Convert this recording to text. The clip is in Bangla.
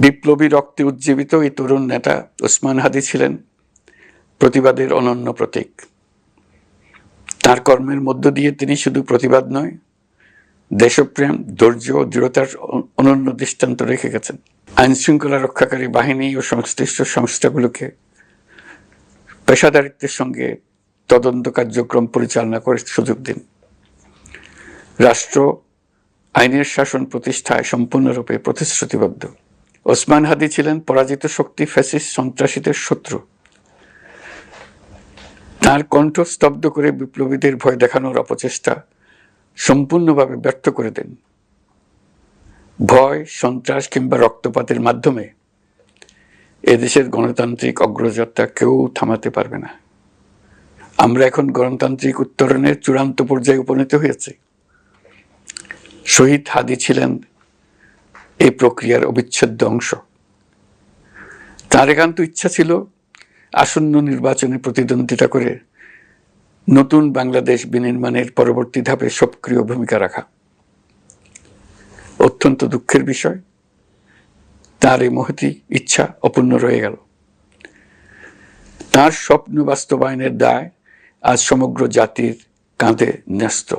বিপ্লবী রক্তে উজ্জীবিত এই তরুণ নেতা ওসমান হাদী ছিলেন প্রতিবাদের অনন্য প্রতীক। তার কর্মের মধ্য দিয়ে তিনি শুধু প্রতিবাদ নয়, দেশপ্রেম, ধৈর্য ও দৃঢ়তার অনন্য দৃষ্টান্ত রেখে গেছেন। আইনশৃঙ্খলা রক্ষাকারী বাহিনী ও সংশ্লিষ্ট সংস্থাগুলোকে পেশাদারিত্বের সঙ্গে তদন্ত কার্যক্রম পরিচালনা করে সুযোগ দিন। রাষ্ট্র আইনের শাসন প্রতিষ্ঠায় সম্পূর্ণরূপে প্রতিশ্রুতিবদ্ধ। ওসমান হাদী ছিলেন পরাজিত শক্তি ফ্যাসিস্ট সন্ত্রাসীদের শত্রু। তার কণ্ঠ স্তব্ধ করে বিপ্লবীদের ভয় দেখানোর অপচেষ্টা সম্পূর্ণভাবে ব্যর্থ করে দেন। ভয়, সন্ত্রাস কিংবা রক্তপাতের মাধ্যমে এদেশের গণতান্ত্রিক অগ্রযাত্রা কেউ থামাতে পারবে না। আমরা এখন গণতান্ত্রিক উত্তরণের চূড়ান্ত পর্যায়ে উপনীত হয়েছি। শহীদ হাদী ছিলেন এই প্রক্রিয়ার অবিচ্ছেদ্য অংশ। তার একান্ত ইচ্ছা ছিল আসন্ন নির্বাচনে প্রতিদ্বন্দ্বিতা করে নতুন বাংলাদেশ বিনির্মাণের পরবর্তী ধাপে সক্রিয় ভূমিকা রাখা। অত্যন্ত দুঃখের বিষয়, তার এই মহতী ইচ্ছা অপূর্ণ রয়ে গেল। তার স্বপ্ন বাস্তবায়নের দায় আজ সমগ্র জাতির কাঁধে ন্যস্ত।